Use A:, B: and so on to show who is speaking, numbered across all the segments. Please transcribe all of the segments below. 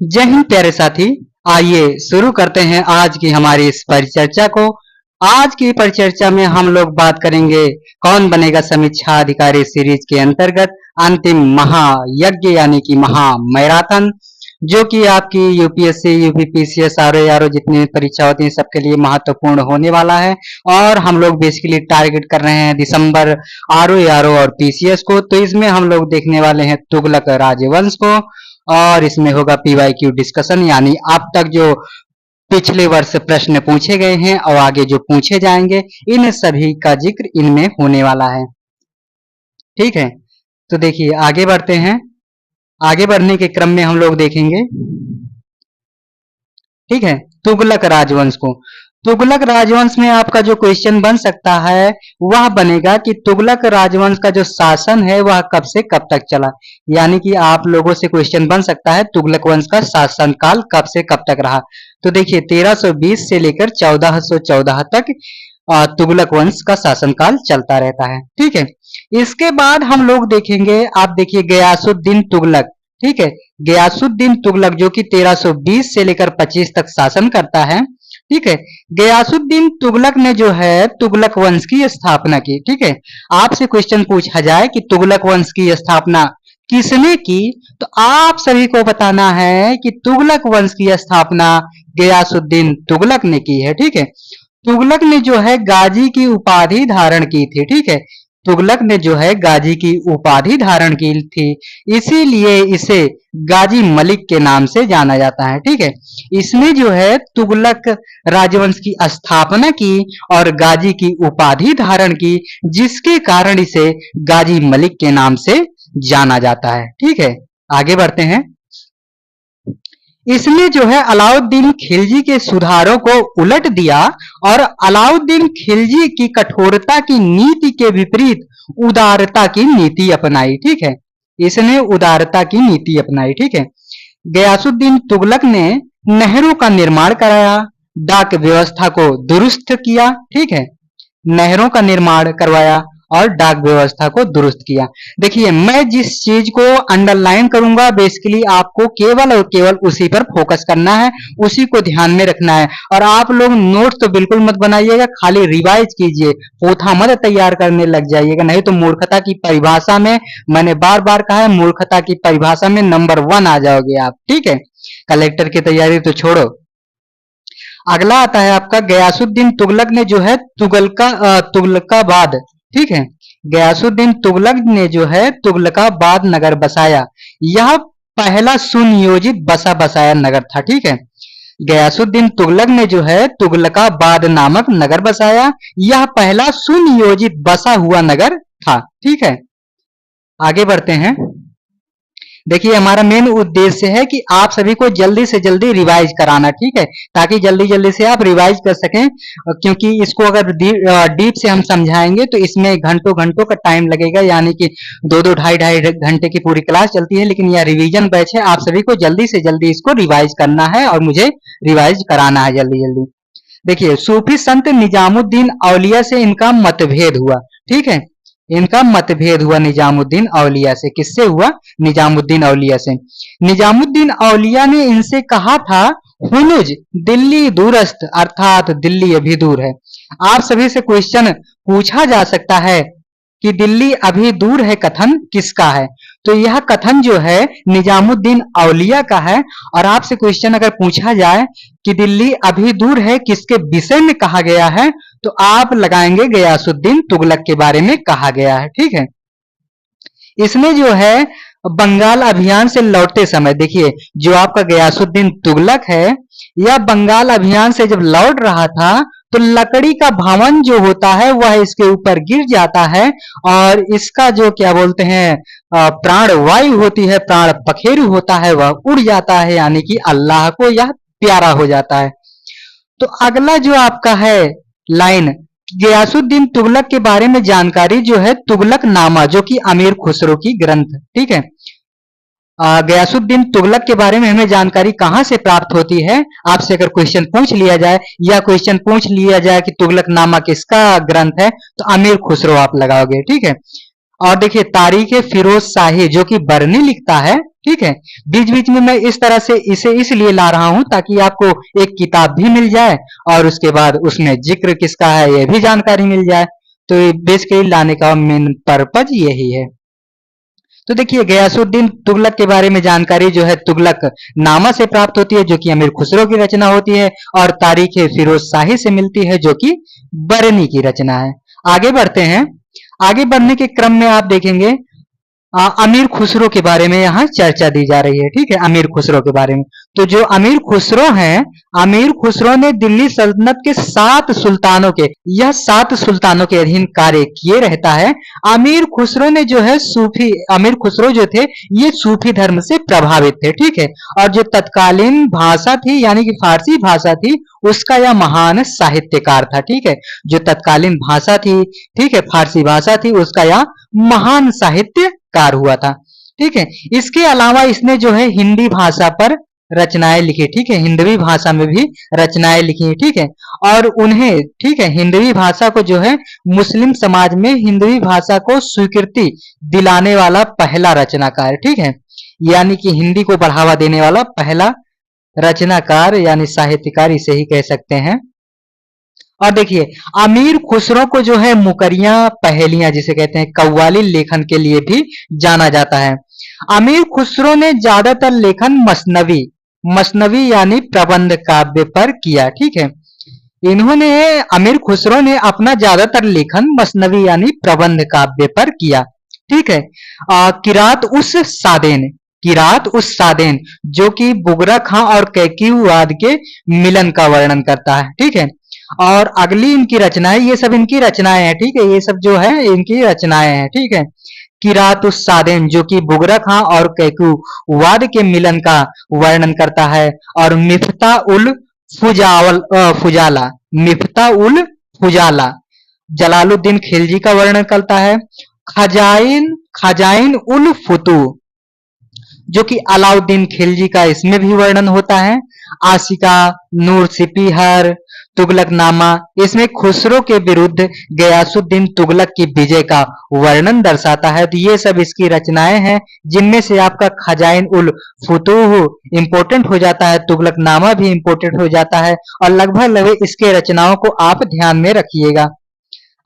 A: जय हिंद प्यारे साथी। आइए शुरू करते हैं आज की हमारी इस परिचर्चा को। आज की परिचर्चा में हम लोग बात करेंगे कौन बनेगा समीक्षा अधिकारी सीरीज के अंतर्गत अंतिम महायज्ञ यानी कि महा मैराथन, जो कि आपकी यूपीएससी, यूपीपीसीएस, आरओ जितनी परीक्षा होती है सबके लिए महत्वपूर्ण होने वाला है। और हम लोग बेसिकली टारगेट कर रहे हैं दिसंबर आरओ और पीसीएस को। तो इसमें हम लोग देखने वाले हैं तुगलक राजवंश को, और इसमें होगा पीवाईक्यू डिस्कशन, यानी अब तक जो पिछले वर्ष प्रश्न पूछे गए हैं और आगे जो पूछे जाएंगे इन सभी का जिक्र इनमें होने वाला है। ठीक है, तो देखिए आगे बढ़ते हैं। आगे बढ़ने के क्रम में हम लोग देखेंगे, ठीक है, तुगलक राजवंश को। तुगलक राजवंश में आपका जो क्वेश्चन बन सकता है वह बनेगा कि तुगलक राजवंश का जो शासन है वह कब से कब तक चला। यानी कि आप लोगों से क्वेश्चन बन सकता है तुगलक वंश का शासन काल कब से कब तक रहा। तो देखिए 1320 से लेकर 1414 तक तुगलक वंश का शासनकाल चलता रहता है। ठीक है, इसके बाद हम लोग देखेंगे, आप देखिए गयासुद्दीन तुगलक। ठीक है, गयासुद्दीन तुगलक जो कि 1320 से लेकर 25 तक शासन करता है। ठीक है, गयासुद्दीन तुगलक ने जो है तुगलक वंश की स्थापना की। ठीक है, आपसे क्वेश्चन पूछा जाए कि तुगलक वंश की स्थापना किसने की, तो आप सभी को बताना है कि तुगलक वंश की स्थापना गयासुद्दीन तुगलक ने की है। ठीक है, तुगलक ने जो है गाजी की उपाधि धारण की थी। ठीक है, तुगलक ने जो है गाजी की उपाधि धारण की थी, इसीलिए इसे गाजी मलिक के नाम से जाना जाता है। ठीक है, इसने जो है तुगलक राजवंश की स्थापना की और गाजी की उपाधि धारण की, जिसके कारण इसे गाजी मलिक के नाम से जाना जाता है। ठीक है, आगे बढ़ते हैं। इसने जो है अलाउद्दीन खिलजी के सुधारों को उलट दिया और अलाउद्दीन खिलजी की कठोरता की नीति के विपरीत उदारता की नीति अपनाई। ठीक है, इसने उदारता की नीति अपनाई। ठीक है, गयासुद्दीन तुगलक ने नहरों का निर्माण कराया, डाक व्यवस्था को दुरुस्त किया। ठीक है, नहरों का निर्माण करवाया और डाक व्यवस्था को दुरुस्त किया। देखिए मैं जिस चीज को अंडरलाइन करूंगा बेसिकली आपको केवल और केवल उसी पर फोकस करना है, उसी को ध्यान में रखना है। और आप लोग नोट तो बिल्कुल मत बनाइएगा, खाली रिवाइज कीजिए, पोथा मत तैयार करने लग जाइएगा, नहीं तो मूर्खता की परिभाषा में, मैंने बार बार कहा है, मूर्खता की परिभाषा में नंबर 1 आ जाओगे आप। ठीक है, कलेक्टर की तैयारी तो छोड़ो। अगला आता है आपका गयासुद्दीन तुगलक ने जो है तुगलकाबाद। ठीक है, गयासुद्दीन तुगलक ने जो है तुगलकाबाद नगर बसाया। यह पहला सुनियोजित बसा बसाया नगर था। ठीक है, गयासुद्दीन तुगलक ने जो है तुगलकाबाद नामक नगर बसाया, यह पहला सुनियोजित बसा हुआ नगर था। ठीक है, आगे बढ़ते हैं। देखिए हमारा मेन उद्देश्य है कि आप सभी को जल्दी से जल्दी रिवाइज कराना। ठीक है, ताकि जल्दी जल्दी से आप रिवाइज कर सकें, क्योंकि इसको अगर डीप से हम समझाएंगे तो इसमें घंटों घंटों का टाइम लगेगा, यानी कि 2-2 ढाई घंटे की पूरी क्लास चलती है। लेकिन यह रिवीजन बैच है, आप सभी को जल्दी से जल्दी इसको रिवाइज करना है और मुझे रिवाइज कराना है जल्दी जल्दी। देखिए सूफी संत निजामुद्दीन औलिया से इनका मतभेद हुआ। ठीक है, इनका मतभेद हुआ निजामुद्दीन औलिया से। किससे हुआ? निजामुद्दीन औलिया से। निजामुद्दीन औलिया ने इनसे कहा था हुनुज दिल्ली दूरस्थ, अर्थात दिल्ली अभी दूर है। आप सभी से क्वेश्चन पूछा जा सकता है कि दिल्ली अभी दूर है कथन किसका है, तो यह कथन जो है निजामुद्दीन औलिया का है। और आपसे क्वेश्चन अगर पूछा जाए कि दिल्ली अभी दूर है किसके विषय में कहा गया है, तो आप लगाएंगे गयासुद्दीन तुगलक के बारे में कहा गया है। ठीक है, इसने जो है बंगाल अभियान से लौटते समय, देखिए जो आपका गयासुद्दीन तुगलक है, यह बंगाल अभियान से जब लौट रहा था तो लकड़ी का भवन जो होता है वह इसके ऊपर गिर जाता है और इसका जो क्या बोलते हैं प्राण वायु होती है, प्राण पखेरु होता है, वह उड़ जाता है, यानी कि अल्लाह को यह प्यारा हो जाता है। तो अगला जो आपका है लाइन, गयासुद्दीन तुगलक के बारे में जानकारी जो है तुगलक नामा, जो कि अमीर खुसरो की ग्रंथ। ठीक है, गयासुद्दीन तुगलक के बारे में हमें जानकारी कहां से प्राप्त होती है? आपसे अगर क्वेश्चन पूछ लिया जाए या क्वेश्चन पूछ लिया जाए कि तुगलक नामा किसका ग्रंथ है, तो अमीर खुसरो आप लगाओगे। ठीक है, और देखिए तारीख फिरोज शाही जो कि बरनी लिखता है, ठीक है। बीच बीच में मैं इस तरह से इसे इसलिए ला रहा हूं ताकि आपको एक किताब भी मिल जाए और उसके बाद उसमें जिक्र किसका है ये भी जानकारी मिल जाए। तो ये बेसिकली लाने का मेन पर्पज यही है। तो देखिए गयासुद्दीन तुगलक के बारे में जानकारी जो है तुगलक नामा से प्राप्त होती है जो कि अमीर खुसरो की रचना होती है, और तारीख फिरोज शाही से मिलती है जो कि बरनी की रचना है। आगे बढ़ते हैं। आगे बढ़ने के क्रम में आप देखेंगे अमीर खुसरो के बारे में यहाँ चर्चा दी जा रही है, ठीक है। अमीर खुसरो के बारे में, तो जो अमीर खुसरो हैं, अमीर खुसरो ने दिल्ली सल्तनत के 7 सुल्तानों के, यह 7 सुल्तानों के अधीन कार्य किए रहता है। अमीर खुसरो ने जो है सूफी, अमीर खुसरो जो थे ये सूफी धर्म से प्रभावित थे, ठीक है। और जो तत्कालीन भाषा थी यानी कि फारसी भाषा थी उसका यह महान साहित्यकार था, ठीक है। जो तत्कालीन भाषा थी, ठीक है, फारसी भाषा थी, उसका यह महान साहित्यकार हुआ था, ठीक है। इसके अलावा इसने जो है हिंदी भाषा पर रचनाएं लिखी, ठीक है, हिंदवी भाषा में भी रचनाएं लिखी, ठीक है। और उन्हें, ठीक है, हिंदवी भाषा को जो है मुस्लिम समाज में हिंदवी भाषा को स्वीकृति दिलाने वाला पहला रचनाकार, ठीक है, यानी कि हिंदी को बढ़ावा देने वाला पहला रचनाकार यानी साहित्यकार इसे ही कह सकते हैं। और देखिए अमीर खुसरो को जो है मुकरियां पहेलियां जिसे कहते हैं कव्वाली लेखन के लिए भी जाना जाता है। अमीर खुसरो ने ज्यादातर लेखन मसनवी, मसनवी यानी प्रबंध काव्य पर किया, ठीक है। इन्होंने, अमीर खुसरो ने अपना ज्यादातर लेखन मसनवी यानी प्रबंध काव्य पर किया, ठीक है। किरात उस सादेन, किरात उस सादेन जो कि बुगरा खां और कैकेयवाद के मिलन का वर्णन करता है, ठीक है। और अगली इनकी रचनाएं, ये सब इनकी रचनाएं हैं, ठीक है, ये सब जो है इनकी रचनाएं हैं, ठीक है। किरात उस सादेन जो कि बुगरा खां और कैकेयवाद के मिलन का वर्णन करता है। और मिफ्ता उल फुजाला, मिफ्ता उल फुजाला जलालुद्दीन खिलजी का वर्णन करता है। खजाइन, खजाइन उल फुतू जो कि अलाउद्दीन खिलजी का इसमें भी वर्णन होता है। आशिका, नूर सिपीहर, तुगलकनामा, इसमें खुसरो के विरुद्ध गयासुद्दीन तुगलक की विजय का वर्णन दर्शाता है। तो ये सब इसकी रचनाएं हैं जिनमें से आपका खजाइन उल फुतूह इंपोर्टेंट हो जाता है, तुगलकनामा भी इंपोर्टेंट हो जाता है, और लगभग लगभग इसके रचनाओं को आप ध्यान में रखिएगा।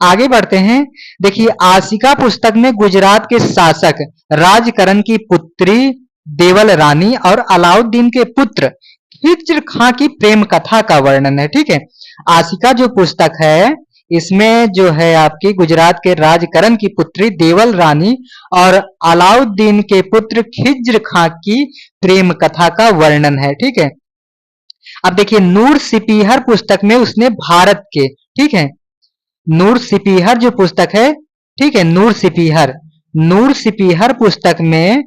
A: आगे बढ़ते हैं। देखिए आशिका पुस्तक में गुजरात के शासक राजकरण की पुत्री देवल रानी और अलाउद्दीन के पुत्र खिज्र खां की प्रेम कथा का वर्णन है, ठीक है। आशिका जो पुस्तक है इसमें जो है आपकी गुजरात के राजकरण की पुत्री देवल रानी और अलाउद्दीन के पुत्र खिज्र खां की प्रेम कथा का वर्णन है, ठीक है। अब देखिए नूर सिपीहर पुस्तक में उसने भारत के, ठीक है, नूर सिपीहर जो पुस्तक है, ठीक है, नूर सिपीहर, नूर सिपीहर पुस्तक में,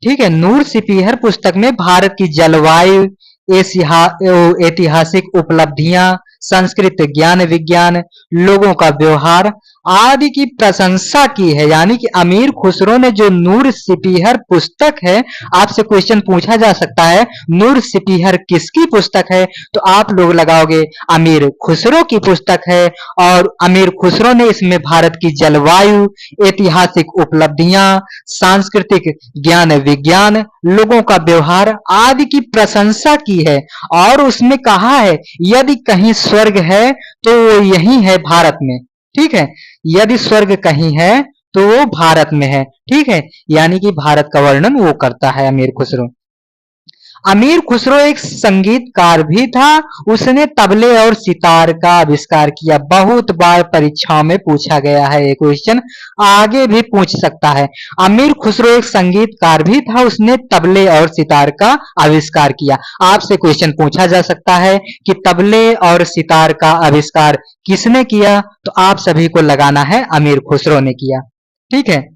A: ठीक है, नूर सिपीहर पुस्तक में भारत की जलवायु, ऐतिहासिक उपलब्धियां, संस्कृत, ज्ञान विज्ञान, लोगों का व्यवहार आदि की प्रशंसा की है। यानी कि अमीर खुसरो ने जो नूर सिपीहर पुस्तक है, आपसे क्वेश्चन पूछा जा सकता है नूर सिपीहर किसकी पुस्तक है, तो आप लोग लगाओगे अमीर खुसरो की पुस्तक है। और अमीर खुसरो ने इसमें भारत की जलवायु, ऐतिहासिक उपलब्धियां, सांस्कृतिक, ज्ञान विज्ञान, लोगों का व्यवहार आदि की प्रशंसा की है। और उसमें कहा है यदि कहीं स्वर्ग है तो वो यही है भारत में, ठीक है, यदि स्वर्ग कहीं है तो वो भारत में है, ठीक है। यानी कि भारत का वर्णन वो करता है अमीर खुसरो। अमीर खुसरो एक संगीतकार भी था, उसने तबले और सितार का आविष्कार किया। बहुत बार परीक्षाओं में पूछा गया है ये क्वेश्चन, आगे भी पूछ सकता है। अमीर खुसरो एक संगीतकार भी था, उसने तबले और सितार का आविष्कार किया। आपसे क्वेश्चन पूछा जा सकता है कि तबले और सितार का आविष्कार किसने किया, तो आप सभी को लगाना है अमीर खुसरो ने किया, ठीक है।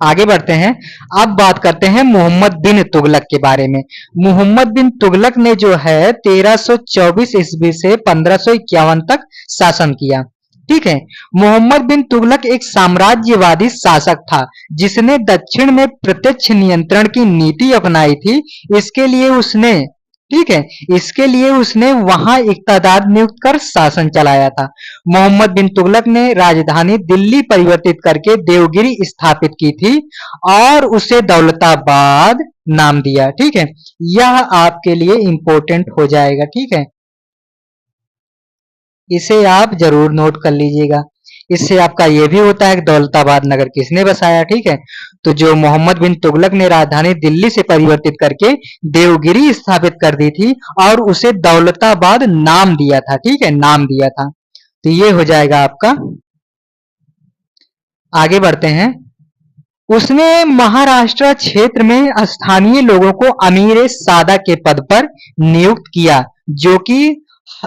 A: आगे बढ़ते हैं। अब बात करते हैं मोहम्मद बिन तुगलक के बारे में। मोहम्मद बिन तुगलक ने जो है 1324 ईस्वी से 1551 तक शासन किया, ठीक है। मोहम्मद बिन तुगलक एक साम्राज्यवादी शासक था जिसने दक्षिण में प्रत्यक्ष नियंत्रण की नीति अपनाई थी। इसके लिए उसने, ठीक है। इसके लिए उसने वहां इक़्तिदार नियुक्त कर शासन चलाया था। मोहम्मद बिन तुगलक ने राजधानी दिल्ली परिवर्तित करके देवगिरी स्थापित की थी और उसे दौलताबाद नाम दिया। ठीक है, यह आपके लिए इंपॉर्टेंट हो जाएगा। ठीक है, इसे आप जरूर नोट कर लीजिएगा। इससे आपका ये भी होता है कि दौलताबाद नगर किसने बसाया। ठीक है, तो जो मोहम्मद बिन तुगलक ने राजधानी दिल्ली से परिवर्तित करके देवगिरी स्थापित कर दी थी और उसे दौलताबाद नाम दिया था। ठीक है, नाम दिया था। तो ये हो जाएगा आपका। आगे बढ़ते हैं। उसने महाराष्ट्र क्षेत्र में स्थानीय लोगों को अमीर सादा के पद पर नियुक्त किया, जो कि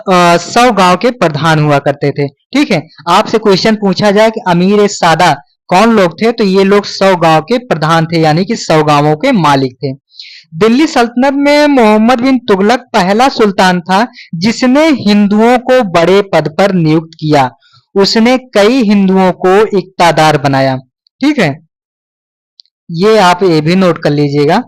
A: 100 गांव के प्रधान हुआ करते थे। ठीक है, आपसे क्वेश्चन पूछा जाए कि अमीर सादा कौन लोग थे, तो ये लोग 100 गांव के प्रधान थे, यानी कि 100 गांवों के मालिक थे। दिल्ली सल्तनत में मोहम्मद बिन तुगलक पहला सुल्तान था जिसने हिंदुओं को बड़े पद पर नियुक्त किया। उसने कई हिंदुओं को इक़्तिदार बनाया। ठीक है, ये आप ये भी नोट कर लीजिएगा।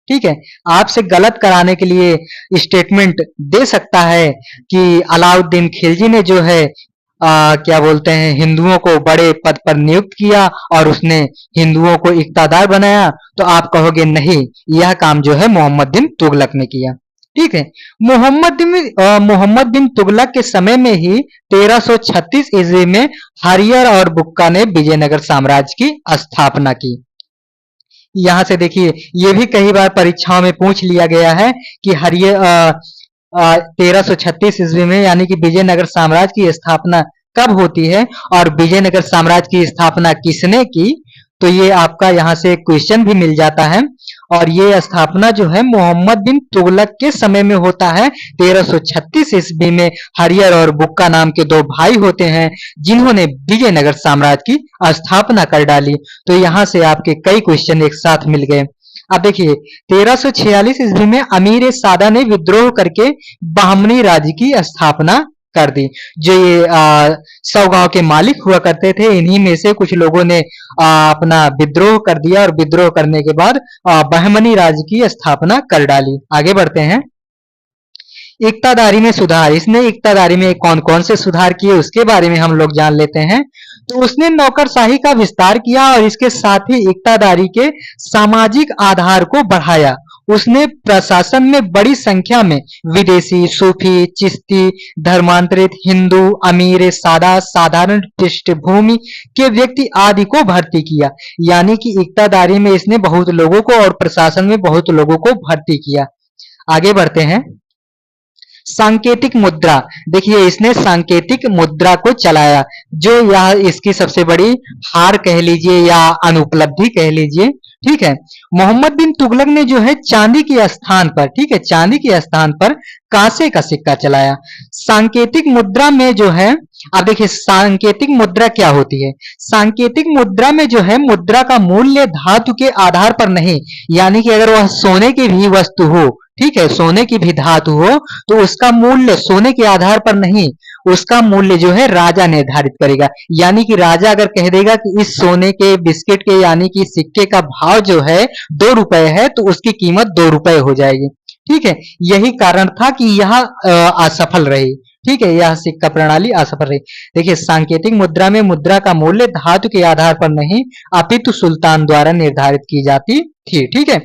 A: ठीक है, आपसे गलत कराने के लिए स्टेटमेंट दे सकता है कि अलाउद्दीन खिलजी ने जो है क्या बोलते हैं, हिंदुओं को बड़े पद पर नियुक्त किया और उसने हिंदुओं को इक़्तिदार बनाया, तो आप कहोगे नहीं, यह काम जो है मोहम्मद बिन तुगलक ने किया। ठीक है, मोहम्मद बिन तुगलक के समय में ही 1336 ईस्वी में हरियर और बुक्का ने विजयनगर साम्राज्य की स्थापना की। यहाँ से देखिए, ये भी कई बार परीक्षाओं में पूछ लिया गया है कि 1336 ईस्वी में यानी कि विजयनगर साम्राज्य की स्थापना कब होती है और विजयनगर साम्राज्य की स्थापना किसने की। तो ये आपका यहाँ से क्वेश्चन भी मिल जाता है। और ये स्थापना जो है मोहम्मद बिन तुगलक के समय में होता है। 1336 ईस्वी में हरियर और बुक्का नाम के दो भाई होते हैं जिन्होंने विजयनगर साम्राज्य की स्थापना कर डाली। तो यहाँ से आपके कई क्वेश्चन एक साथ मिल गए। अब देखिए, 1346 ईस्वी में अमीर सादा ने विद्रोह करके बहमनी राज्य की स्थापना कर दी। जो ये 100 गांव के मालिक हुआ करते थे, इन्हीं में से कुछ लोगों ने अपना विद्रोह कर दिया और विद्रोह करने के बाद बहमनी राज्य की स्थापना कर डाली। आगे बढ़ते हैं। इक़्तिदारी में सुधार। इसने इक़्तिदारी में कौन कौन से सुधार किए उसके बारे में हम लोग जान लेते हैं। तो उसने नौकरशाही का विस्तार किया और इसके साथ ही इक़्तिदारी के सामाजिक आधार को बढ़ाया। उसने प्रशासन में बड़ी संख्या में विदेशी, सूफी, चिश्ती, धर्मांतरित, हिंदू, अमीर सादा, साधारण पृष्ठभूमि के व्यक्ति आदि को भर्ती किया। यानी कि इक़्तिदारी में इसने बहुत लोगों को और प्रशासन में बहुत लोगों को भर्ती किया। आगे बढ़ते हैं। सांकेतिक मुद्रा। देखिए, इसने सांकेतिक मुद्रा को चलाया, जो यह इसकी सबसे बड़ी हार कह लीजिए या अनुपलब्धि कह लीजिए। ठीक है, मोहम्मद बिन तुगलक ने जो है चांदी के स्थान पर, ठीक है, चांदी के स्थान पर कांसे का सिक्का चलाया। सांकेतिक मुद्रा में जो है, अब देखिए सांकेतिक मुद्रा क्या होती है। सांकेतिक मुद्रा में जो है मुद्रा का मूल्य धातु के आधार पर नहीं, यानी कि अगर वह सोने की भी वस्तु हो, ठीक है, सोने की भी धातु हो, तो उसका मूल्य सोने के आधार पर नहीं, उसका मूल्य जो है राजा निर्धारित करेगा। यानी कि राजा अगर कह देगा कि इस सोने के बिस्किट के यानी कि सिक्के का भाव जो है 2 रुपए है, तो उसकी कीमत 2 रुपए हो जाएगी। ठीक है, यही कारण था कि यह असफल रही। ठीक है, यह सिक्का प्रणाली असफल रही। देखिए, सांकेतिक मुद्रा में मुद्रा का मूल्य धातु के आधार पर नहीं अपितु सुल्तान द्वारा निर्धारित की जाती थी। ठीक है,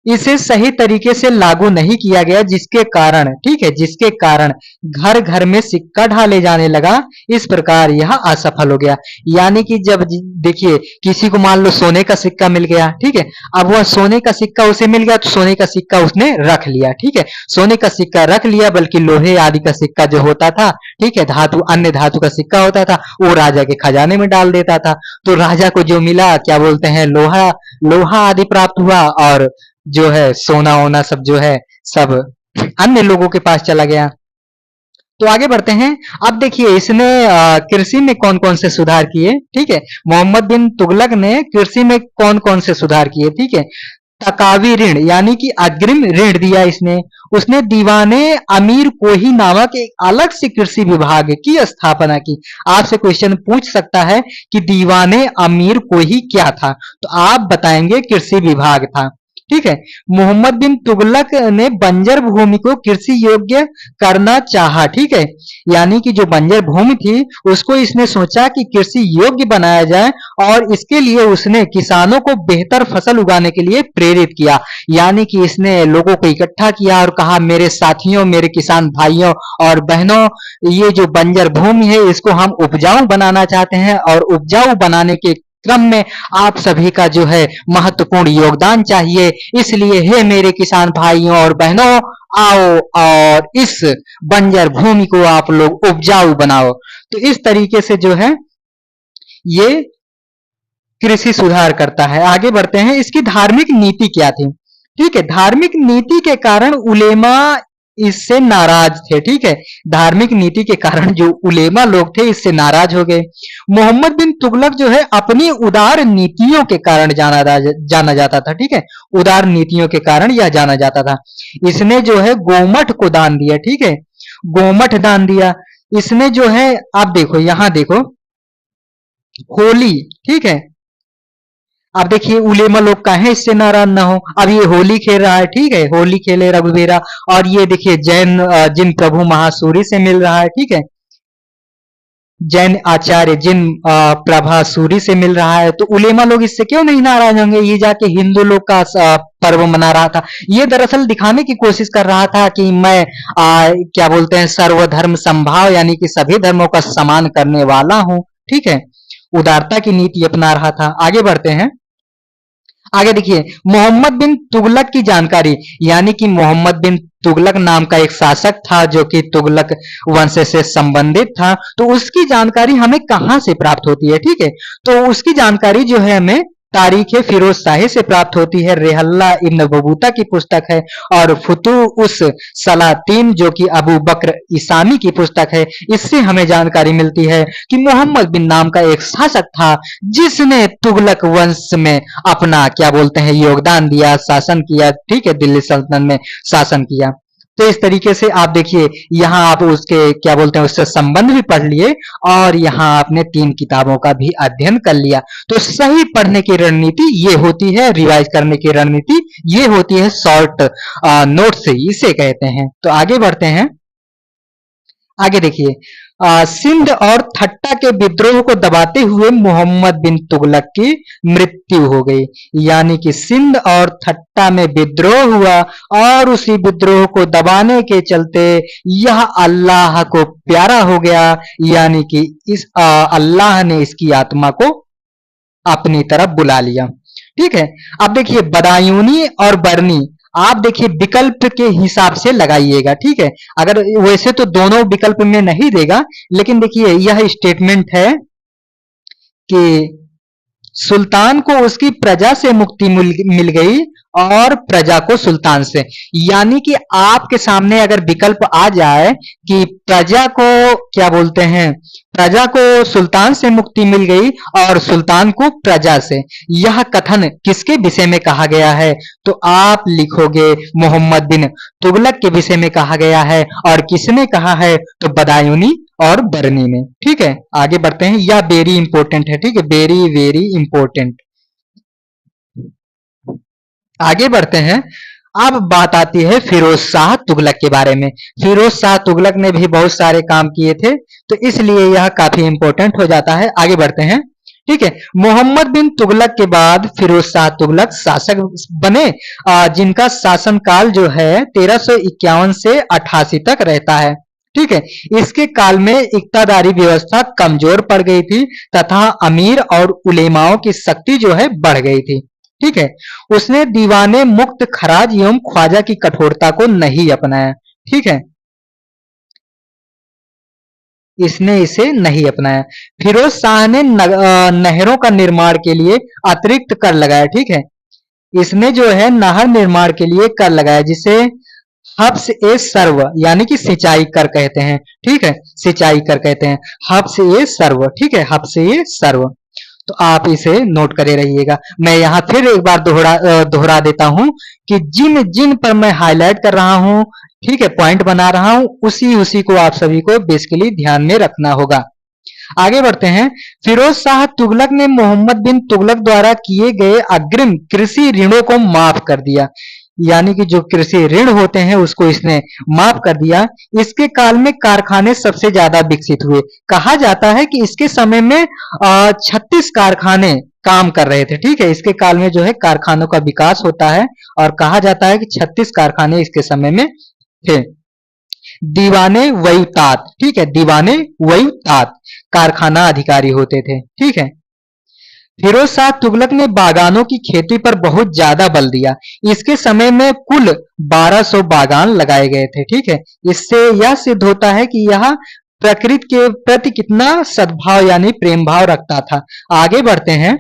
A: इसे सही तरीके से लागू नहीं किया गया, जिसके कारण, ठीक है, जिसके कारण घर घर में सिक्का ढाले जाने लगा। इस प्रकार यह असफल हो गया। यानी कि जब देखिए किसी को मान लो सोने का सिक्का मिल गया, ठीक है, अब वह सोने का सिक्का उसे मिल गया तो सोने का सिक्का उसने रख लिया। ठीक है, सोने का सिक्का रख लिया, बल्कि लोहे आदि का सिक्का जो होता था, ठीक है, धातु अन्य धातु का सिक्का होता था, वो राजा के खजाने में डाल देता था। तो राजा को जो मिला, क्या बोलते हैं, लोहा लोहा आदि प्राप्त हुआ और जो है सोना वोना सब जो है सब अन्य लोगों के पास चला गया। तो आगे बढ़ते हैं। अब देखिए, इसने कृषि में कौन कौन से सुधार किए। ठीक है, मोहम्मद बिन तुगलक ने कृषि में कौन कौन से सुधार किए। ठीक है, तकावी ऋण यानी कि अग्रिम ऋण दिया इसने। उसने दीवाने अमीर कोही नामक एक अलग से कृषि विभाग की स्थापना की। आपसे क्वेश्चन पूछ सकता है कि दीवाने अमीर कोही क्या था, तो आप बताएंगे कृषि विभाग था। ठीक है। मोहम्मद बिन तुगलक ने बंजर भूमि को कृषि योग्य करना चाहा, ठीक है। यानी कि जो बंजर भूमि थी उसको इसने सोचा कि कृषि योग्य बनाया जाए और इसके लिए उसने किसानों को बेहतर फसल उगाने के लिए प्रेरित किया। यानी कि इसने लोगों को इकट्ठा किया और कहा, मेरे साथियों, मेरे किसान भाइयों और बहनों, ये जो बंजर भूमि है इसको हम उपजाऊ बनाना चाहते हैं और उपजाऊ बनाने के क्रम में आप सभी का जो है महत्वपूर्ण योगदान चाहिए। इसलिए हे मेरे किसान भाइयों और बहनों, आओ और इस बंजर भूमि को आप लोग उपजाऊ बनाओ। तो इस तरीके से जो है ये कृषि सुधार करता है। आगे बढ़ते हैं, इसकी धार्मिक नीति क्या थी? ठीक है, धार्मिक नीति के कारण उलेमा इससे नाराज थे, ठीक है। धार्मिक नीति के कारण जो उलेमा लोग थे इससे नाराज हो गए। मोहम्मद बिन तुगलक जो है अपनी उदार नीतियों के कारण जाना जाता था, ठीक है। उदार नीतियों के कारण यह जाना जाता था। इसने जो है गोमठ को दान दिया, ठीक है। गोमठ दान दिया इसने जो है। आप देखो, यहां देखो, होली, ठीक है। अब देखिए उलेमा लोग काहे इससे नाराज ना हो। अब ये होली खेल रहा है, ठीक है, होली खेले रघुवीरा। और ये देखिए जैन जिन प्रभु महासूरी से मिल रहा है, ठीक है। जैन आचार्य जिन प्रभासूरी से मिल रहा है, तो उलेमा लोग इससे क्यों नहीं नाराज होंगे। ये जाके हिंदू लोग का पर्व मना रहा था। ये दरअसल दिखाने की कोशिश कर रहा था कि मैं क्या बोलते हैं, सर्वधर्म संभाव, यानी कि सभी धर्मों का सम्मान करने वाला हूं, ठीक है। उदारता की नीति अपना रहा था। आगे बढ़ते हैं। आगे देखिए, मोहम्मद बिन तुगलक की जानकारी, यानी कि मोहम्मद बिन तुगलक नाम का एक शासक था जो कि तुगलक वंश से संबंधित था। तो उसकी जानकारी हमें कहां से प्राप्त होती है, ठीक है। तो उसकी जानकारी जो है हमें तारीख फिरोज शाही से प्राप्त होती है। रेहल्ला इब्न बबूता की पुस्तक है और फुतू उस सलातीन जो कि अबू बकर ईसामी की पुस्तक है, इससे हमें जानकारी मिलती है कि मोहम्मद बिन नाम का एक शासक था जिसने तुगलक वंश में अपना क्या बोलते हैं योगदान दिया, शासन किया, ठीक है, दिल्ली सल्तनत में शासन किया। तो इस तरीके से आप देखिए, यहाँ आप उसके क्या बोलते हैं उससे संबंध भी पढ़ लिए और यहाँ आपने 3 किताबों का भी अध्ययन कर लिया। तो सही पढ़ने की रणनीति ये होती है, रिवाइज करने की रणनीति ये होती है, शॉर्ट नोट से इसे कहते हैं। तो आगे बढ़ते हैं। आगे देखिए, सिंध और थट्टा के विद्रोह को दबाते हुए मोहम्मद बिन तुगलक की मृत्यु हो गई। यानी कि सिंध और थट्टा में विद्रोह हुआ और उसी विद्रोह को दबाने के चलते यह अल्लाह को प्यारा हो गया। यानी कि इस अल्लाह ने इसकी आत्मा को अपनी तरफ बुला लिया, ठीक है। अब देखिए, बदायूनी और बरनी, आप देखिए विकल्प के हिसाब से लगाइएगा, ठीक है। अगर वैसे तो दोनों विकल्प में नहीं देगा, लेकिन देखिए यह स्टेटमेंट है कि सुल्तान को उसकी प्रजा से मुक्ति मिल गई और प्रजा को सुल्तान से। यानी कि आपके सामने अगर विकल्प आ जाए कि प्रजा को क्या बोलते हैं, प्रजा को सुल्तान से मुक्ति मिल गई और सुल्तान को प्रजा से, यह कथन किसके विषय में कहा गया है? तो आप लिखोगे मोहम्मद बिन तुगलक के विषय में कहा गया है। और किसने कहा है? तो बदायूनी और बरनी ने, ठीक है। आगे बढ़ते हैं, यह वेरी इंपॉर्टेंट है, ठीक है, वेरी वेरी इंपॉर्टेंट। आगे बढ़ते हैं। अब बात आती है फिरोज शाह तुगलक के बारे में। फिरोज शाह तुगलक ने भी बहुत सारे काम किए थे, तो इसलिए यह काफी इंपॉर्टेंट हो जाता है। आगे बढ़ते हैं, ठीक है। मोहम्मद बिन तुगलक के बाद फिरोज शाह तुगलक शासक बने, जिनका शासनकाल जो है 1351 से 88 तक रहता है, ठीक है। इसके काल में इक्तादारी व्यवस्था कमजोर पड़ गई थी तथा अमीर और उलेमाओं की शक्ति जो है बढ़ गई थी, ठीक है। उसने दीवाने मुक्त खराज एवं ख्वाजा की कठोरता को नहीं अपनाया, ठीक है, इसने इसे नहीं अपनाया। फिरोज शाह ने नहरों का निर्माण के लिए अतिरिक्त कर लगाया, ठीक है। इसने जो है नहर निर्माण के लिए कर लगाया, जिसे हब्स ए सर्व यानी कि सिंचाई कर कहते हैं, ठीक है, सिंचाई कर कहते हैं, हब्स ए सर्व, ठीक है, हब्स ए सर्व। तो आप इसे नोट करे रहिएगा। मैं यहाँ फिर एक बार दोहरा देता हूं कि जिन जिन पर मैं हाईलाइट कर रहा हूं, ठीक है, पॉइंट बना रहा हूं, उसी उसी को आप सभी को बेसिकली ध्यान में रखना होगा। आगे बढ़ते हैं। फिरोज शाह तुगलक ने मोहम्मद बिन तुगलक द्वारा किए गए अग्रिम कृषि ऋणों को माफ कर दिया, यानी कि जो कृषि ऋण होते हैं उसको इसने माफ कर दिया। इसके काल में कारखाने सबसे ज्यादा विकसित हुए। कहा जाता है कि इसके समय में 36 कारखाने काम कर रहे थे। ठीक है, इसके काल में जो है कारखानों का विकास होता है और कहा जाता है कि 36 कारखाने इसके समय में थे। दीवाने वयुतात, ठीक है, दीवाने वयुतात कारखाना अधिकारी होते थे। ठीक है, फिरोज शाह तुगलक ने बागानों की खेती पर बहुत ज्यादा बल दिया। इसके समय में कुल 1200 बागान लगाए गए थे। ठीक है, इससे यह सिद्ध होता है कि यह प्रकृति के प्रति कितना सद्भाव यानी प्रेम भाव रखता था। आगे बढ़ते हैं।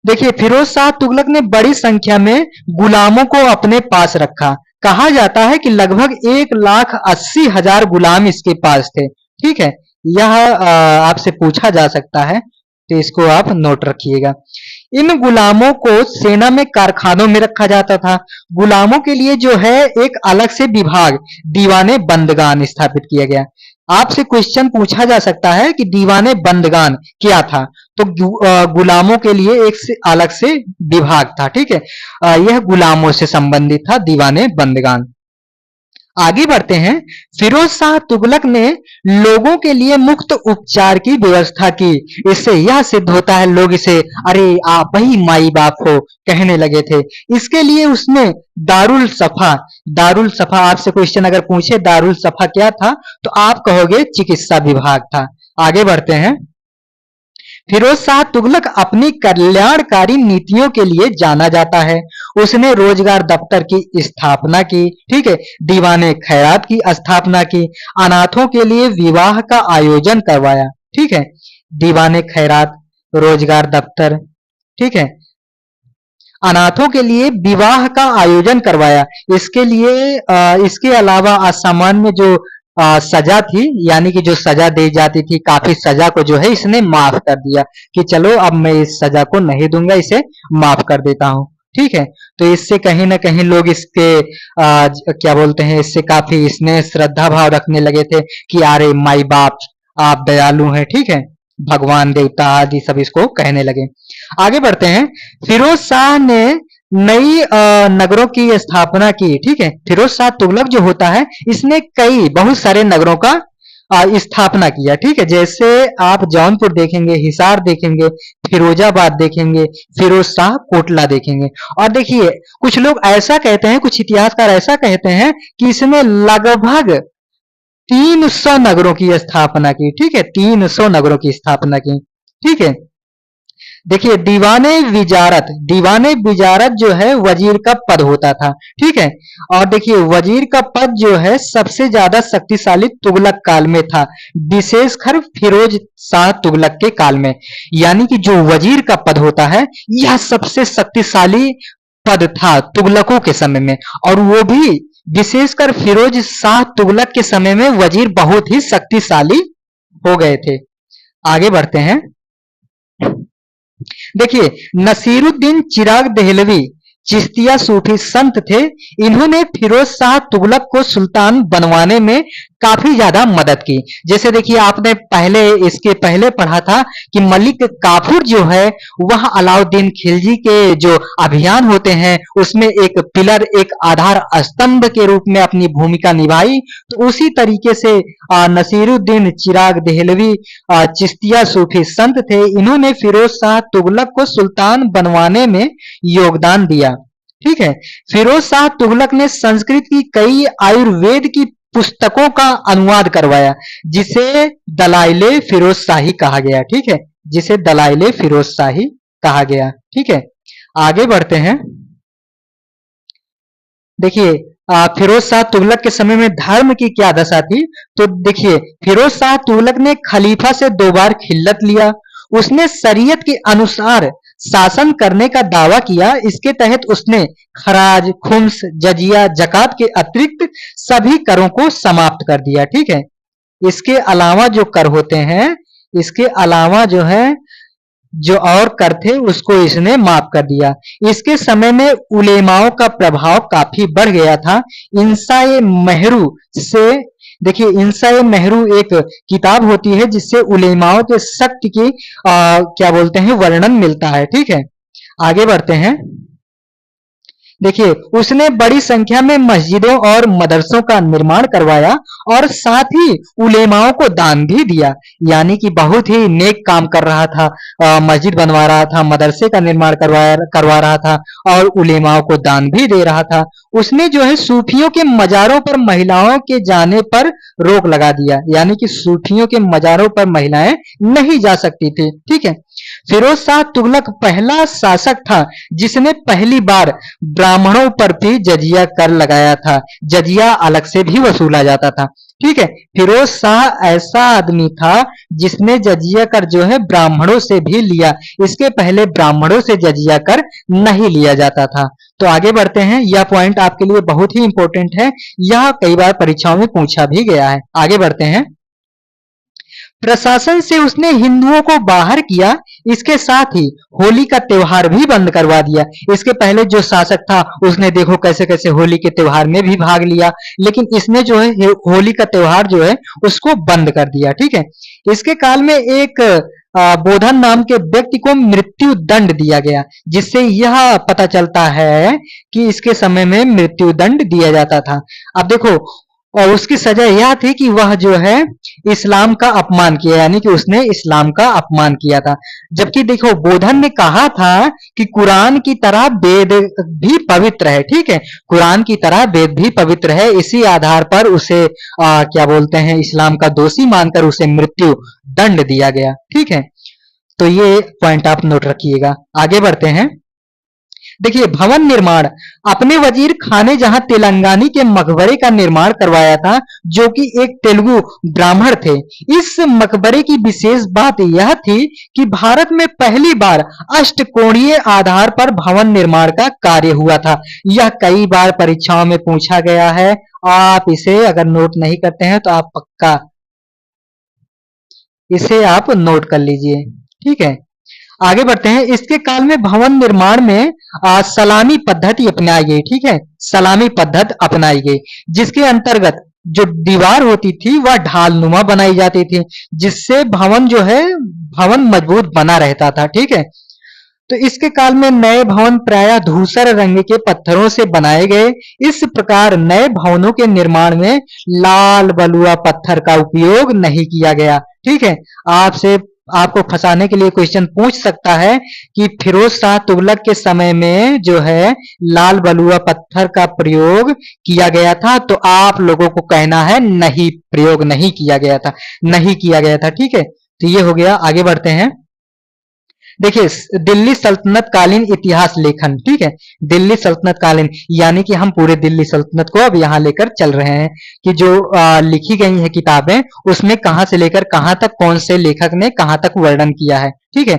A: देखिए, फिरोज शाह तुगलक ने बड़ी संख्या में गुलामों को अपने पास रखा। कहा जाता है कि लगभग 1,80,000 गुलाम इसके पास थे। ठीक है, यह आपसे पूछा जा सकता है, तो इसको आप नोट रखिएगा। इन गुलामों को सेना में कारखानों में रखा जाता था। गुलामों के लिए जो है एक अलग से विभाग दीवाने बंदगान स्थापित किया गया। आपसे क्वेश्चन पूछा जा सकता है कि दीवाने बंदगान क्या था, तो गुलामों के लिए एक से अलग से विभाग था। ठीक है, यह गुलामों से संबंधित था दीवाने बंदगान। आगे बढ़ते हैं। फिरोज शाह तुगलक ने लोगों के लिए मुफ्त उपचार की व्यवस्था की। इससे यह सिद्ध होता है लोग इसे अरे आप ही माई बाप हो कहने लगे थे। इसके लिए उसने दारुल सफा आपसे क्वेश्चन अगर पूछे दारुल सफा क्या था, तो आप कहोगे चिकित्सा विभाग था। आगे बढ़ते हैं। फिरोज शाह तुगलक अपनी कल्याणकारी नीतियों के लिए जाना जाता है। उसने रोजगार दफ्तर की स्थापना की। ठीक है, दीवाने खैरात की स्थापना की, अनाथों के लिए विवाह का आयोजन करवाया। ठीक है, दीवाने खैरात, रोजगार दफ्तर, ठीक है, अनाथों के लिए विवाह का आयोजन करवाया। इसके लिए इसके अलावा असामान्य जो सजा थी, यानी कि जो सजा दी जाती थी, काफी सजा को जो है इसने माफ कर दिया कि चलो अब मैं इस सजा को नहीं दूंगा, इसे माफ कर देता हूं। ठीक है, तो इससे कहीं ना कहीं लोग इसके क्या बोलते हैं, इससे काफी इसने श्रद्धा भाव रखने लगे थे कि अरे माई बाप आप दयालु हैं। ठीक है, भगवान देवता आदि सब इसको कहने लगे। आगे बढ़ते हैं। फिरोज शाह ने नई नगरों की स्थापना की। ठीक है, फिरोज शाह तुगलक जो होता है इसने कई बहुत सारे नगरों का स्थापना किया। ठीक है, जैसे आप जौनपुर देखेंगे, हिसार देखेंगे, फिरोजाबाद देखेंगे, फिरोज शाह कोटला देखेंगे। और देखिए, कुछ लोग ऐसा कहते हैं, कुछ इतिहासकार ऐसा कहते हैं कि इसने लगभग 300 नगरों की स्थापना की। ठीक है, 300 नगरों की स्थापना की। ठीक है, देखिए, दीवाने विजारत जो है वजीर का पद होता था। ठीक है, और देखिए वजीर का पद जो है सबसे ज्यादा शक्तिशाली तुगलक काल में था, विशेषकर फिरोज शाह तुगलक के काल में। यानी कि जो वजीर का पद होता है यह सबसे शक्तिशाली पद था तुगलकों के समय में, और वो भी विशेषकर फिरोज शाह तुगलक के समय में वजीर बहुत ही शक्तिशाली हो गए थे। आगे बढ़ते हैं। देखिए, नसीरुद्दीन चिराग देहलवी चिश्तिया सूफी संत थे। इन्होंने फिरोज शाह तुगलक को सुल्तान बनवाने में काफी ज्यादा मदद की। जैसे देखिए, आपने इसके पहले पढ़ा था कि मलिक काफूर जो है वह अलाउद्दीन खिलजी के जो अभियान होते हैं उसमें एक पिलर, एक आधार स्तंभ के रूप में अपनी भूमिका निभाई। तो उसी तरीके से नसीरुद्दीन चिराग देहलवी चिश्तिया सूफी संत थे। इन्होंने फिरोज शाह तुगलक को सुल्तान बनवाने में योगदान दिया। ठीक है, फिरोज शाह तुगलक ने संस्कृत की कई आयुर्वेद की पुस्तकों का अनुवाद करवाया, जिसे दलाइले फिरोज शाही कहा गया। ठीक है, जिसे दलाइले फिरोज शाही कहा गया। ठीक है, आगे बढ़ते हैं। देखिए, फिरोज शाह तुगलक के समय में धर्म की क्या दशा थी, तो देखिए फिरोज शाह तुगलक ने खलीफा से 2 बार खिल्लत लिया। उसने शरीयत के अनुसार शासन करने का दावा किया। इसके तहत उसने खराज, खुम्स, जजिया, जकात के अतिरिक्त सभी करों को समाप्त कर दिया। ठीक है, इसके अलावा जो कर होते हैं, इसके अलावा जो है जो और कर थे उसको इसने माफ कर दिया। इसके समय में उलेमाओं का प्रभाव काफी बढ़ गया था। इंसाए मेहरू से देखिए इंसा नेहरू एक किताब होती है जिससे उलेमाओं के सख्त की क्या बोलते हैं वर्णन मिलता है। ठीक है, आगे बढ़ते हैं। देखिए उसने बड़ी संख्या में मस्जिदों और मदरसों का निर्माण करवाया और साथ ही उलेमाओं को दान भी दिया, यानी कि बहुत ही नेक काम कर रहा था। मस्जिद बनवा रहा था, मदरसे का निर्माण करवा रहा था और उलेमाओं को दान भी दे रहा था। उसने जो है सूफियों के मजारों पर महिलाओं के जाने पर रोक लगा दिया, यानी कि सूफियों के मजारों पर महिलाएं नहीं जा सकती थी। ठीक है, फिरोज शाह तुगलक पहला शासक था जिसने पहली बार ब्राह्मणों पर भी जजिया कर लगाया था। जजिया अलग से भी वसूला जाता था। ठीक है, फिरोज शाह ऐसा आदमी था जिसने जजिया कर जो है ब्राह्मणों से भी लिया। इसके पहले ब्राह्मणों से जजिया कर नहीं लिया जाता था। तो आगे बढ़ते हैं, यह पॉइंट आपके लिए बहुत ही इंपॉर्टेंट है, यह कई बार परीक्षाओं में पूछा भी गया है। आगे बढ़ते हैं। प्रशासन से उसने हिंदुओं को बाहर किया, इसके साथ ही होली का त्योहार भी बंद करवा दिया। इसके पहले जो शासक था उसने देखो कैसे कैसे होली के त्योहार में भी भाग लिया, लेकिन इसने जो है होली का त्योहार जो है उसको बंद कर दिया। ठीक है, इसके काल में एक बोधन नाम के व्यक्ति को मृत्यु दंड दिया गया, जिससे यह पता चलता है कि इसके समय में मृत्यु दंड दिया जाता था। अब देखो, और उसकी सजा यह थी कि वह जो है इस्लाम का अपमान किया, यानी कि उसने इस्लाम का अपमान किया था। जबकि देखो बोधन ने कहा था कि कुरान की तरह वेद भी पवित्र है। ठीक है, कुरान की तरह वेद भी पवित्र है। इसी आधार पर उसे क्या बोलते हैं इस्लाम का दोषी मानकर उसे मृत्यु दंड दिया गया। ठीक है, तो ये पॉइंट आप नोट रखिएगा। आगे बढ़ते हैं। देखिए भवन निर्माण, अपने वजीर खान ने जहां तेलंगानी के मकबरे का निर्माण करवाया था, जो कि एक तेलुगु ब्राह्मण थे। इस मकबरे की विशेष बात यह थी कि भारत में पहली बार अष्टकोणीय आधार पर भवन निर्माण का कार्य हुआ था। यह कई बार परीक्षाओं में पूछा गया है। आप इसे अगर नोट नहीं करते हैं तो आप पक्का इसे आप नोट कर लीजिए। ठीक है, आगे बढ़ते हैं। इसके काल में भवन निर्माण में सलामी पद्धति अपनाई गई। ठीक है, सलामी पद्धति अपनाई गई, जिसके अंतर्गत जो दीवार होती थी वह ढालनुमा बनाई जाती थी, जिससे भवन जो है भवन मजबूत बना रहता था। ठीक है, तो इसके काल में नए भवन प्रायः धूसर रंग के पत्थरों से बनाए गए। इस प्रकार नए भवनों के निर्माण में लाल बलुआ पत्थर का उपयोग नहीं किया गया। ठीक है, आपसे आपको फंसाने के लिए क्वेश्चन पूछ सकता है कि फिरोज शाह तुगलक के समय में जो है लाल बलुआ पत्थर का प्रयोग किया गया था, तो आप लोगों को कहना है नहीं, प्रयोग नहीं किया गया था, नहीं किया गया था। ठीक है, तो ये हो गया। आगे बढ़ते हैं। देखिए दिल्ली सल्तनत कालीन इतिहास लेखन। ठीक है, दिल्ली सल्तनत कालीन यानी कि हम पूरे दिल्ली सल्तनत को अब यहाँ लेकर चल रहे हैं कि जो लिखी गई है किताबें उसमें कहां से लेकर कहां तक कौन से लेखक ने कहां तक वर्णन किया है। ठीक है,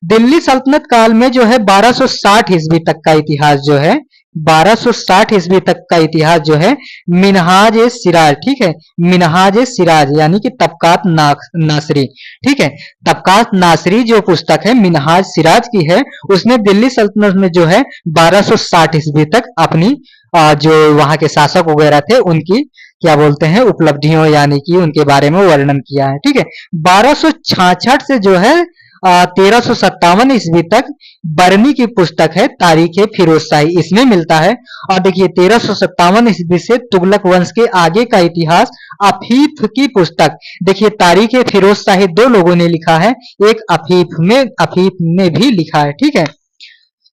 A: दिल्ली सल्तनत काल में जो है 1260 ईस्वी तक का इतिहास जो है 1260 ईस्वी तक का इतिहास जो है मिनहाज ए सिराज। ठीक है, मिनहाज ए सिराज यानी कि तबकात नासरी। ठीक है, तबकात नासरी जो पुस्तक है मिनहाज सिराज की है, उसने दिल्ली सल्तनत में जो है 1260 ईस्वी तक अपनी जो वहां के शासक वगैरह थे उनकी क्या बोलते हैं उपलब्धियों यानी कि उनके बारे में वर्णन किया है। ठीक है, 1266 से जो है 1357 ईस्वी तक बरनी की पुस्तक है तारीख फिरोज शाही, इसमें मिलता है। और देखिए 1357 ईस्वी से तुगलक वंश के आगे का इतिहास अफीफ की पुस्तक, देखिए तारीख फिरोज शाही दो लोगों ने लिखा है, एक अफीफ में भी लिखा है। ठीक है,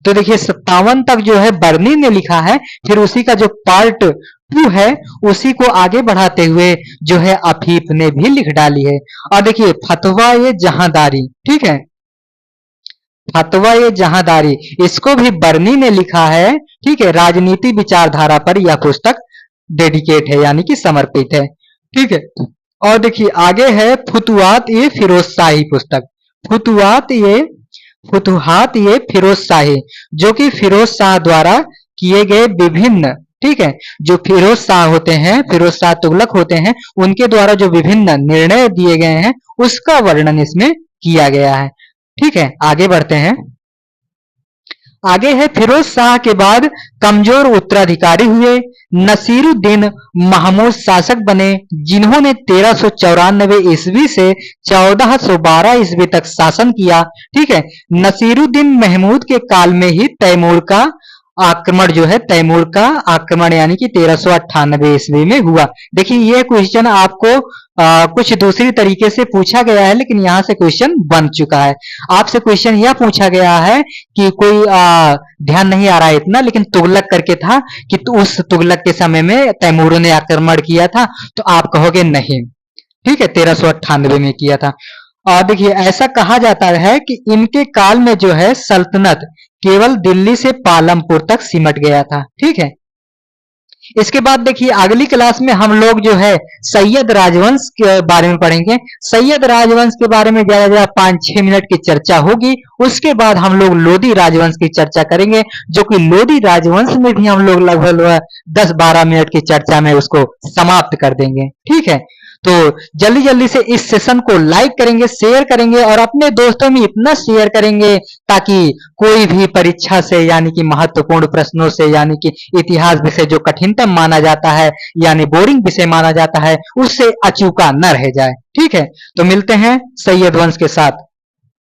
A: तो देखिए 57 तक जो है बर्नी ने लिखा है, फिर उसी का जो पार्ट 2 है उसी को आगे बढ़ाते हुए जो है अफीफ ने भी लिख डाली है। और देखिए फतवा ये जहांदारी। ठीक है, फतवा ये जहांदारी इसको भी बर्नी ने लिखा है। ठीक है, राजनीति विचारधारा पर यह पुस्तक डेडिकेट है यानी कि समर्पित है। ठीक है, और देखिए आगे है फुतुहात ये फिरोज शाही पुस्तक। फुतुहात ये फिरोज शाही, जो कि फिरोज शाह द्वारा किए गए विभिन्न, ठीक है, जो फिरोज शाह होते हैं, फिरोज शाह तुगलक होते हैं, उनके द्वारा जो विभिन्न निर्णय दिए गए हैं उसका वर्णन इसमें किया गया है। ठीक है, आगे बढ़ते हैं। आगे है फिरोज शाह के बाद कमजोर उत्तराधिकारी हुए। नसीरुद्दीन महमूद शासक बने जिन्होंने 1394 ईस्वी से 1412 ईस्वी तक शासन किया। ठीक है, नसीरुद्दीन महमूद के काल में ही तैमूर का आक्रमण जो है, तैमूर का आक्रमण यानी कि 1398 ईस्वी में हुआ। देखिए ये क्वेश्चन आपको कुछ दूसरी तरीके से पूछा गया है, लेकिन यहाँ से क्वेश्चन बन चुका है। आपसे क्वेश्चन यह पूछा गया है कि कोई ध्यान नहीं आ रहा है इतना, लेकिन तुगलक करके था कि तो उस तुगलक के समय में तैमूर ने आक्रमण किया था, तो आप कहोगे नहीं। ठीक है, 1398 में किया था। और देखिए ऐसा कहा जाता है कि इनके काल में जो है सल्तनत केवल दिल्ली से पालमपुर तक सिमट गया था। ठीक है, इसके बाद देखिए अगली क्लास में हम लोग जो है सैयद राजवंश के बारे में पढ़ेंगे। सैयद राजवंश के बारे में ज्यादा ज्यादा 5-6 मिनट की चर्चा होगी। उसके बाद हम लोग लोधी राजवंश की चर्चा करेंगे, जो कि लोधी राजवंश में भी हम लोग लगभग 10-12 मिनट की चर्चा में उसको समाप्त कर देंगे। ठीक है, तो जल्दी जल्दी से इस सेशन को लाइक करेंगे, शेयर करेंगे और अपने दोस्तों में इतना शेयर करेंगे ताकि कोई भी परीक्षा से यानी कि महत्वपूर्ण प्रश्नों से यानी कि इतिहास विषय जो कठिनतम माना जाता है यानी बोरिंग विषय माना जाता है, उससे अचूका न रह जाए। ठीक है, तो मिलते हैं सैयद वंश के साथ।